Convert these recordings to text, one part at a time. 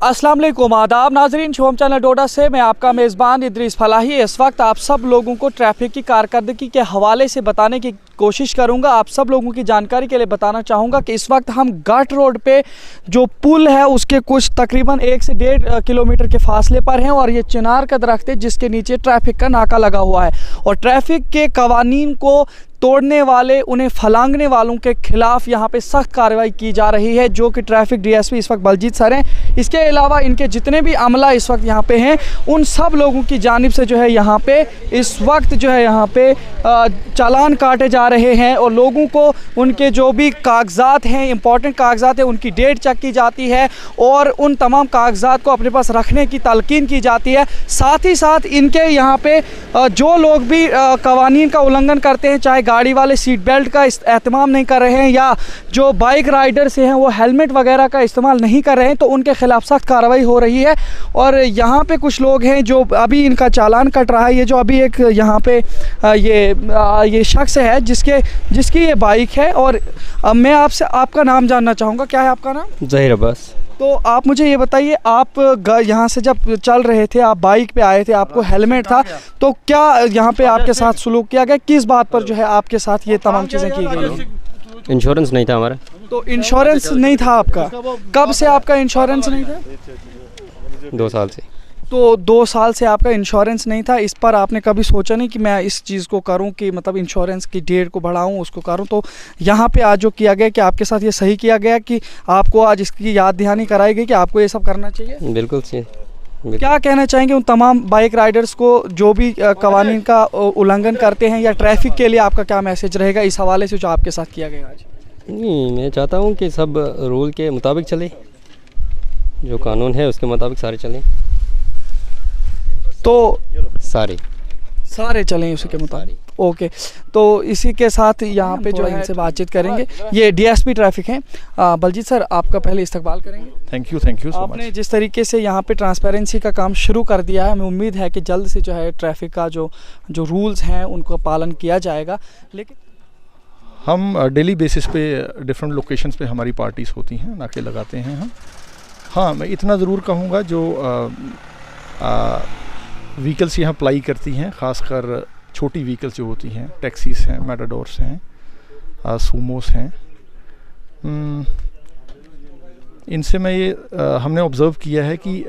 अस्सलाम वालेकुम, आदाब नाजरीन। शोम चैनल डोडा से मैं आपका मेज़बान इद्रीस फलाही इस वक्त आप सब लोगों को ट्रैफिक की कारकर्दगी के हवाले से बताने की कोशिश करूंगा। आप सब लोगों की जानकारी के लिए बताना चाहूँगा कि इस वक्त हम घाट रोड पे जो पुल है उसके कुछ तकरीबन 1 से 1.5 किलोमीटर के फासले पर हैं और ये चिनार का दरख्त है जिसके नीचे ट्रैफिक का नाका लगा हुआ है और ट्रैफिक के कवानीन को तोड़ने वाले, उन्हें फलांगने वालों के खिलाफ यहाँ पे सख्त कार्रवाई की जा रही है, जो कि ट्रैफिक डीएसपी इस वक्त बलजीत सर हैं। इसके अलावा इनके जितने भी अमला इस वक्त यहाँ पे हैं उन सब लोगों की जानिब से जो है यहाँ पे इस वक्त जो है यहाँ पे चालान काटे जा रहे हैं और लोगों को उनके जो भी कागजात हैं, इंपॉर्टेंट कागजात हैं, उनकी डेट चेक की जाती है और उन तमाम कागजात को अपने पास रखने की तलकीन की जाती है। साथ ही साथ इनके यहाँ पे जो लोग भी कवानीन का उल्लंघन करते हैं, चाहे गाड़ी वाले सीट बेल्ट का एहतमाम नहीं कर रहे हैं या जो बाइक राइडर से हैं वो हेलमेट वगैरह का इस्तेमाल नहीं कर रहे हैं, तो उनके खिलाफ सख्त कार्रवाई हो रही है। और यहाँ पे कुछ लोग हैं जो अभी इनका चालान कट रहा है। ये जो अभी एक यहाँ पे ये शख्स है जिसकी ये बाइक है और मैं आपसे आपका नाम जानना चाहूँगा। क्या है आपका नाम? ज़हीर अब्बास। तो आप मुझे ये बताइए, आप यहाँ से जब चल रहे थे, आप बाइक पे आए थे, आपको हेलमेट था, तो क्या यहाँ पे आपके साथ सुलूक किया गया? किस बात पर जो है आपके साथ ये तमाम चीज़ें की गई? इंश्योरेंस नहीं था हमारा। तो इंश्योरेंस नहीं था आपका? कब से आपका इंश्योरेंस नहीं था? 2 साल से। तो 2 साल से आपका इंश्योरेंस नहीं था। इस पर आपने कभी सोचा नहीं कि मैं इस चीज़ को करूं, कि मतलब इंश्योरेंस की डेट को बढ़ाऊं, उसको करूं? तो यहाँ पे आज जो किया गया कि आपके साथ ये सही किया गया कि आपको आज इसकी याद दहानी कराई गई कि आपको ये सब करना चाहिए? बिल्कुल सही। क्या कहना चाहेंगे उन तमाम बाइक राइडर्स को जो भी कवानीन का उल्लंघन करते हैं, या ट्रैफिक के लिए आपका क्या मैसेज रहेगा इस हवाले से जो आपके साथ किया गया आज? नहीं, मैं चाहता हूँ कि सब रूल के मुताबिक चले, जो कानून है उसके मुताबिक सारे चलें। तो सारे चलें उसी के मुताबिक। ओके, तो इसी के साथ यहाँ पे जो है इनसे बातचीत करेंगे। ये डीएसपी ट्रैफिक हैं। बलजीत सर, आपका पहले इस्तकबाल करेंगे। Thank you so much. आपने जिस तरीके से यहाँ पे ट्रांसपेरेंसी का काम शुरू कर दिया है, हमें उम्मीद है कि जल्द से जो है ट्रैफिक का जो रूल्स हैं उनको पालन किया जाएगा। लेकिन हम डेली बेसिस पे डिफरेंट लोकेशंस पे हमारी पार्टीज़ होती हैं, नाके लगाते हैं हम। हाँ, मैं इतना ज़रूर कहूँगा, जो व्हीकल्स यहाँ अप्लाई करती हैं, ख़ासकर छोटी व्हीकल्स जो होती हैं, टैक्सीज़ हैं, मैटाडोर्स हैं, सूमोस हैं, इनसे मैं ये हमने ऑब्ज़र्व किया है कि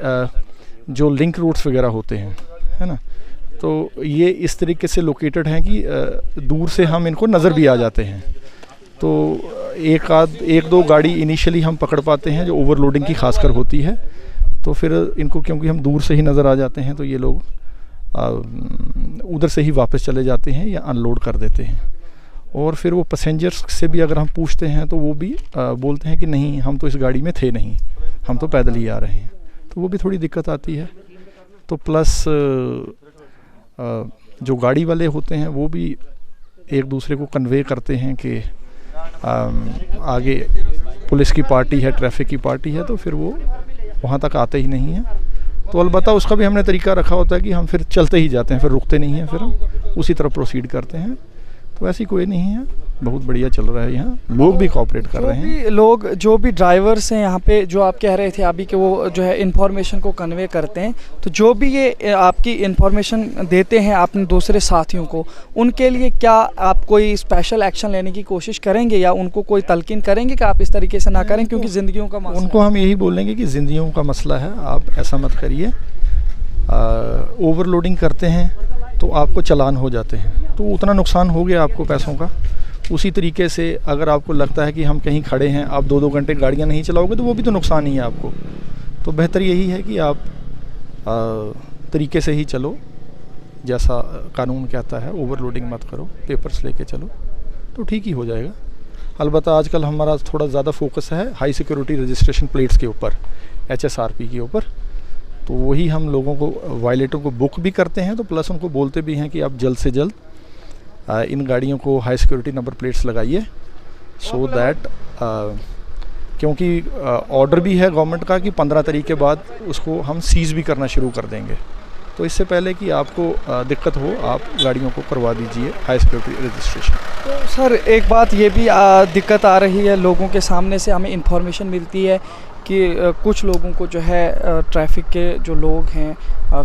जो लिंक रोड्स वगैरह होते हैं, है ना, तो ये इस तरीके से लोकेटेड हैं कि दूर से हम इनको नज़र भी आ जाते हैं। तो एक दो गाड़ी इनिशियली हम पकड़ पाते हैं जो ओवरलोडिंग की खासकर होती है, तो फिर इनको क्योंकि हम दूर से ही नज़र आ जाते हैं तो ये लोग उधर से ही वापस चले जाते हैं या अनलोड कर देते हैं। और फिर वो पैसेंजर्स से भी अगर हम पूछते हैं तो वो भी बोलते हैं कि नहीं, हम तो इस गाड़ी में थे नहीं, हम तो पैदल ही आ रहे हैं। तो वो भी थोड़ी दिक्कत आती है। तो प्लस जो गाड़ी वाले होते हैं वो भी एक दूसरे को कन्वे करते हैं कि आगे पुलिस की पार्टी है, ट्रैफिक की पार्टी है, तो फिर वो वहाँ तक आते ही नहीं हैं। तो अलबत्ता उसका भी हमने तरीका रखा होता है कि हम फिर चलते ही जाते हैं, फिर रुकते नहीं हैं, फिर हम उसी तरह प्रोसीड करते हैं। तो ऐसी कोई नहीं है, बहुत बढ़िया चल रहा है। यहाँ लोग भी कोऑपरेट कर रहे हैं। लोग जो भी ड्राइवर्स हैं यहाँ पे, जो आप कह रहे थे अभी कि वो जो है इन्फॉर्मेशन को कन्वे करते हैं, तो जो भी ये आपकी इन्फॉर्मेशन देते हैं अपने दूसरे साथियों को, उनके लिए क्या आप कोई स्पेशल एक्शन लेने की कोशिश करेंगे या उनको कोई तलकीन करेंगे कि आप इस तरीके से ना करें, क्योंकि ज़िंदगियों का मसला? उनको हम यही बोलेंगे कि ज़िंदगियों का मसला है, आप ऐसा मत करिए। ओवरलोडिंग करते हैं तो आपको चालान हो जाते हैं, तो उतना नुकसान हो गया आपको पैसों का। उसी तरीके से अगर आपको लगता है कि हम कहीं खड़े हैं, आप 2-2 घंटे गाड़ियाँ नहीं चलाओगे तो वो भी तो नुकसान ही है आपको। तो बेहतर यही है कि आप तरीके से ही चलो, जैसा कानून कहता है, ओवरलोडिंग मत करो, पेपर्स लेके चलो, तो ठीक ही हो जाएगा। अलबत्ता आजकल हमारा थोड़ा ज़्यादा फोकस है हाई सिक्योरिटी रजिस्ट्रेशन प्लेट्स के ऊपर, HSRP के ऊपर। तो वही हम लोगों को, वायलेटर को बुक भी करते हैं, तो प्लस उनको बोलते भी हैं कि आप जल्द से जल्द इन गाड़ियों को हाई सिक्योरिटी नंबर प्लेट्स लगाइए, सो दैट क्योंकि ऑर्डर भी है गवर्नमेंट का कि 15 तारीख के बाद उसको हम सीज़ भी करना शुरू कर देंगे। तो इससे पहले कि आपको दिक्कत हो, आप गाड़ियों को करवा दीजिए हाई सिक्योरिटी रजिस्ट्रेशन। तो सर, एक बात ये भी दिक्कत आ रही है, लोगों के सामने से हमें इंफॉर्मेशन मिलती है कि कुछ लोगों को जो है ट्रैफिक के जो लोग हैं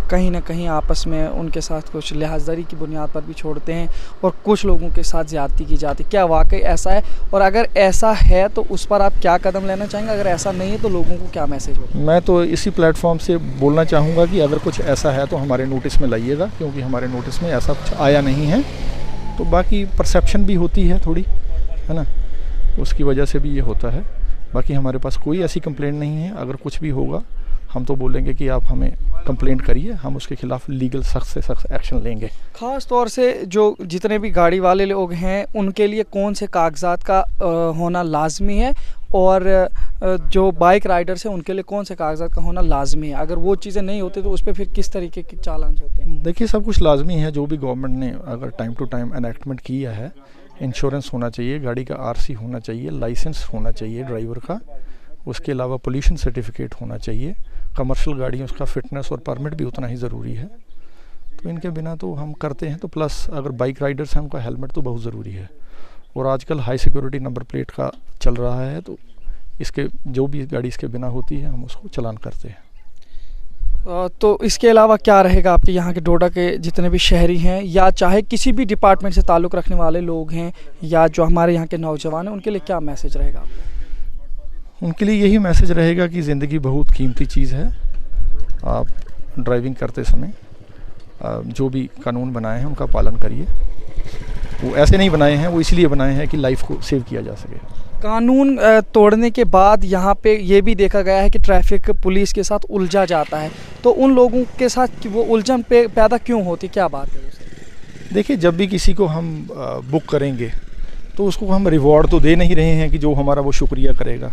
कहीं ना कहीं आपस में उनके साथ कुछ लिहाजदारी की बुनियाद पर भी छोड़ते हैं और कुछ लोगों के साथ ज़्यादती की जाती है। क्या वाकई ऐसा है? और अगर ऐसा है तो उस पर आप क्या कदम लेना चाहेंगे? अगर ऐसा नहीं है तो लोगों को क्या मैसेज होगा? मैं तो इसी प्लेटफॉर्म से बोलना चाहूँगा कि अगर कुछ ऐसा है तो हमारे नोटिस में लाइएगा, क्योंकि हमारे नोटिस में ऐसा कुछ आया नहीं है। तो बाकी परसेप्शन भी होती है थोड़ी, है ना, उसकी वजह से भी ये होता है। बाकी हमारे पास कोई ऐसी कंप्लेंट नहीं है। अगर कुछ भी होगा हम तो बोलेंगे कि आप हमें कंप्लेंट करिए, हम उसके खिलाफ लीगल सख्त से सख्त एक्शन लेंगे। ख़ास तौर से जो जितने भी गाड़ी वाले लोग हैं उनके लिए कौन से कागजात का होना लाजमी है और जो बाइक राइडर्स हैं उनके लिए कौन से कागजात का होना लाजमी है? अगर वो चीज़ें नहीं होती तो उस पर फिर किस तरीके के चालान होते हैं? देखिए, सब कुछ लाजमी है। जो भी गवर्नमेंट ने अगर टाइम टू टाइम एनैक्टमेंट किया है, इंश्योरेंस होना चाहिए, गाड़ी का आरसी होना चाहिए, लाइसेंस होना चाहिए ड्राइवर का, उसके अलावा पोल्यूशन सर्टिफिकेट होना चाहिए, कमर्शियल गाड़ियों उसका फिटनेस और परमिट भी उतना ही ज़रूरी है। तो इनके बिना तो हम करते हैं। तो प्लस अगर बाइक राइडर्स हैं उनका हेलमेट तो बहुत ज़रूरी है। और आजकल हाई सिक्योरिटी नंबर प्लेट का चल रहा है, तो इसके जो भी गाड़ी इसके बिना होती है हम उसको चालान करते हैं। तो इसके अलावा क्या रहेगा आपके यहाँ के डोडा के जितने भी शहरी हैं या चाहे किसी भी डिपार्टमेंट से ताल्लुक़ रखने वाले लोग हैं या जो हमारे यहाँ के नौजवान हैं, उनके लिए क्या मैसेज रहेगा आपका? उनके लिए यही मैसेज रहेगा कि ज़िंदगी बहुत कीमती चीज़ है। आप ड्राइविंग करते समय जो भी कानून बनाए हैं उनका पालन करिए। वो ऐसे नहीं बनाए हैं, वो इसलिए बनाए हैं कि लाइफ को सेव किया जा सके। कानून तोड़ने के बाद यहाँ पे ये भी देखा गया है कि ट्रैफिक पुलिस के साथ उलझा जाता है, तो उन लोगों के साथ वो उलझन पैदा क्यों होती, क्या बात है? देखिए, जब भी किसी को हम बुक करेंगे तो उसको हम रिवॉर्ड तो दे नहीं रहे हैं कि जो हमारा वो शुक्रिया करेगा।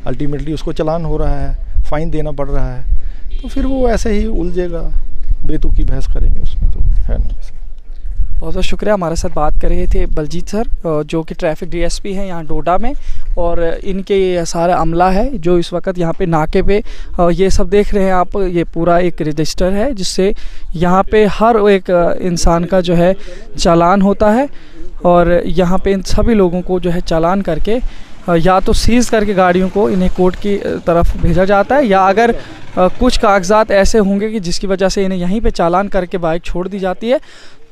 अल्टीमेटली उसको चालान हो रहा है, फ़ाइन देना पड़ रहा है, तो फिर वो ऐसे ही उलझेगा, बेतुकी बहस करेंगे, उसमें तो है नहीं। बहुत बहुत शुक्रिया। हमारे साथ बात कर रहे थे बलजीत सर, जो कि ट्रैफिक डीएसपी हैं यहाँ डोडा में, और इनके ये सारा अमला है जो इस वक्त यहाँ पे नाके पे ये सब देख रहे हैं आप। ये पूरा एक रजिस्टर है जिससे यहाँ पे हर एक इंसान का जो है चालान होता है, और यहाँ पे इन सभी लोगों को जो है चालान करके या तो सीज़ करके गाड़ियों को इन्हें कोर्ट की तरफ भेजा जाता है, या अगर कुछ कागजात ऐसे होंगे कि जिसकी वजह से इन्हें यहीं पे चालान करके बाइक छोड़ दी जाती है।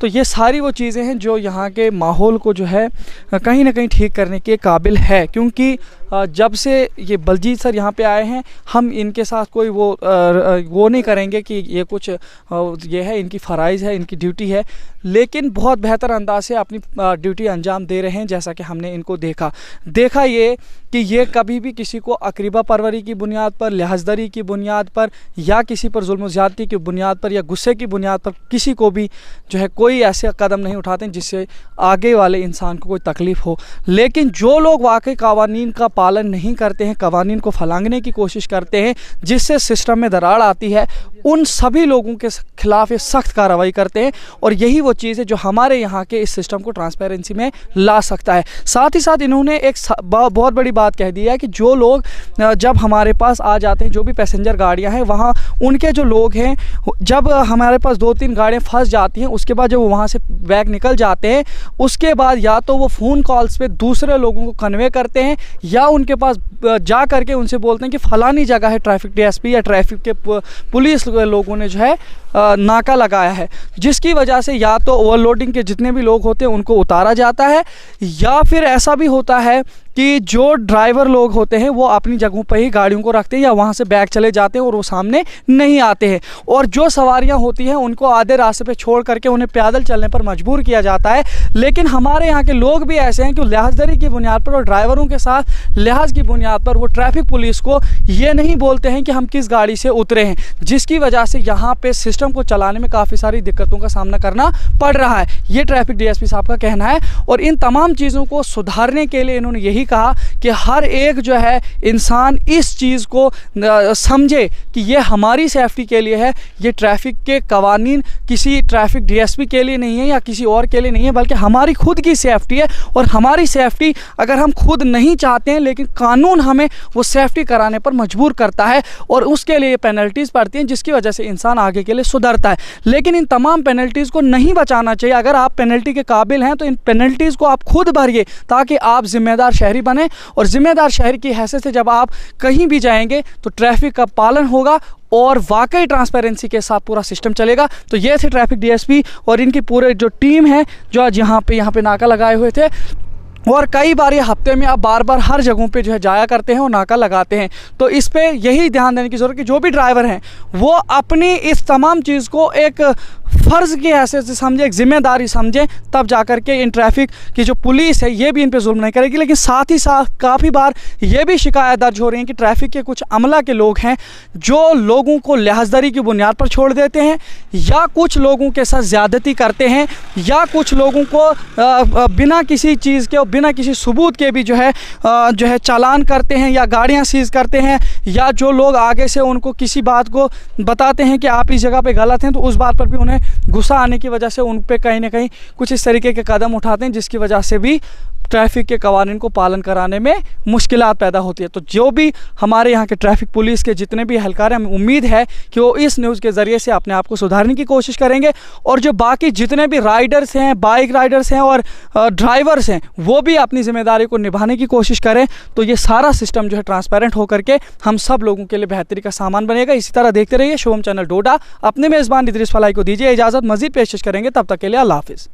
तो ये सारी वो चीज़ें हैं जो यहाँ के माहौल को जो है कहीं ना कहीं ठीक करने के काबिल है, क्योंकि जब से ये बलजीत सर यहाँ पे आए हैं हम इनके साथ कोई वो नहीं करेंगे कि ये कुछ ये है इनकी फ़राइज़ है, इनकी ड्यूटी है, लेकिन बहुत बेहतर अंदाज से अपनी ड्यूटी अंजाम दे रहे हैं। जैसा कि हमने इनको देखा ये कि ये कभी भी किसी को अकरीबा परवरी की बुनियाद पर, लिहाजदारी की बुनियाद पर, या किसी पर जुल्म ज़्यादती की बुनियाद पर, या गुस्से की बुनियाद पर किसी को भी जो है कोई ऐसे कदम नहीं उठाते जिससे आगे वाले इंसान को कोई तकलीफ़ हो। लेकिन जो लोग वाकई कवानीन का पालन नहीं करते हैं, कवानीन को फलांगने की कोशिश करते हैं जिससे सिस्टम में दरार आती है, उन सभी लोगों के खिलाफ ये सख्त कार्रवाई करते हैं। और यही वो चीज़ है जो हमारे यहाँ के इस सिस्टम को ट्रांसपेरेंसी में ला सकता है। साथ ही साथ इन्होंने एक बहुत बड़ी बात कह दी है कि जो लोग जब हमारे पास आ जाते हैं, जो भी पैसेंजर गाड़ियाँ हैं, वहाँ उनके जो लोग हैं, जब हमारे पास 2-3 गाड़ियाँ फंस जाती हैं, उसके बाद जब वो वहाँ से बैग निकल जाते हैं, उसके बाद या तो वो फ़ोन कॉल्स पे दूसरे लोगों को कन्वे करते हैं, या उनके पास जा करके उनसे बोलते हैं कि फ़लानी जगह है ट्रैफिक डीएसपी या ट्रैफिक के पुलिस लोगों ने जो है नाका लगाया है, जिसकी वजह से या तो ओवरलोडिंग के जितने भी लोग होते हैं उनको उतारा जाता है, या फिर ऐसा भी होता है कि जो ड्राइवर लोग होते हैं वो अपनी जगहों पर ही गाड़ियों को रखते हैं या वहाँ से बैग चले जाते हैं और वो सामने नहीं आते हैं, और जो सवारियाँ होती हैं उनको आधे रास्ते पे छोड़ करके उन्हें पैदल चलने पर मजबूर किया जाता है। लेकिन हमारे यहाँ के लोग भी ऐसे हैं कि लिहाजदारी की बुनियाद पर और ड्राइवरों के साथ लिहाज की बुनियाद पर वो ट्रैफिक पुलिस को ये नहीं बोलते हैं कि हम किस गाड़ी से उतरे हैं, जिसकी वजह से यहाँ पे सिस्टम को चलाने में काफ़ी सारी दिक्कतों का सामना करना पड़ रहा है। ये ट्रैफिक डीएसपी साहब का कहना है, और इन तमाम चीज़ों को सुधारने के लिए इन्होंने यही कहा कि हर एक जो है इंसान इस चीज़ को समझे कि ये हमारी सेफ्टी के लिए है, ये ट्रैफिक के कवानीन किसी ट्रैफिक डीएसपी के लिए नहीं है या किसी और के लिए नहीं है, बल्कि हमारी खुद की सेफ्टी है। और हमारी सेफ्टी अगर हम खुद नहीं चाहते हैं, लेकिन कानून हमें वो सेफ्टी कराने पर मजबूर करता है और उसके लिए पेनल्टीज़ पड़ती हैं, जिसकी वजह से इंसान आगे के लिए सुधरता है। लेकिन इन तमाम पेनल्टीज़ को नहीं बचाना चाहिए। अगर आप पेनल्टी के काबिल हैं तो इन पेनल्टीज़ को आप खुद भरिए, ताकि आप जिम्मेदार शहरी शहरी बने और ज़िम्मेदार शहरी की हैसियत से जब आप कहीं भी जाएंगे तो ट्रैफिक का पालन होगा और वाकई ट्रांसपेरेंसी के साथ पूरा सिस्टम चलेगा। तो ये थे ट्रैफिक डीएसपी और इनकी पूरे जो टीम है जो आज यहाँ पे नाका लगाए हुए थे और कई बार ये हफ्ते में आप बार बार हर जगहों पे जो है जाया करते हैं और नाका लगाते हैं। तो इस पे यही ध्यान देने की ज़रूरत है कि जो भी ड्राइवर हैं वो अपनी इस तमाम चीज़ को एक फ़र्ज़ की हैसियत से समझें, एक ज़िम्मेदारी समझें, तब जा कर के इन ट्रैफिक की जो पुलिस है ये भी इन पे जुल्म नहीं करेगी। लेकिन साथ ही साथ काफ़ी बार ये भी शिकायत दर्ज हो रही है कि ट्रैफिक के कुछ अमला के लोग हैं जो लोगों को लिहाजदारी की बुनियाद पर छोड़ देते हैं या कुछ लोगों के साथ ज़्यादती करते हैं या कुछ लोगों को बिना किसी चीज़ के और बिना किसी सबूत के भी जो है चालान करते हैं या गाड़ियां सीज करते हैं, या जो लोग आगे से उनको किसी बात को बताते हैं कि आप इस जगह पे गलत हैं तो उस बात पर भी उन्हें गुस्सा आने की वजह से उन पे कहीं ना कहीं कुछ इस तरीके के कदम उठाते हैं जिसकी वजह से भी ट्रैफिक के कवानीन को पालन कराने में मुश्किलात पैदा होती है। तो जो भी हमारे यहाँ के ट्रैफिक पुलिस के जितने भी एहलकार हैं, हमें उम्मीद है कि वो इस न्यूज़ के ज़रिए से अपने आप को सुधारने की कोशिश करेंगे और जो बाकी जितने भी राइडर्स हैं, बाइक राइडर्स हैं और ड्राइवर्स हैं वो भी अपनी ज़िम्मेदारी को निभाने की कोशिश करें। तो ये सारा सिस्टम जो है ट्रांसपेरेंट होकर के हम सब लोगों के लिए बेहतरी का सामान बनेगा। इसी तरह देखते रहिए शुभम चैनल डोडा। अपने मेज़बान इदरीस फलाही को दीजिए इजाज़त, मज़ीद पेशकश करेंगे, तब तक के लिए अल्लाह हाफ़िज़।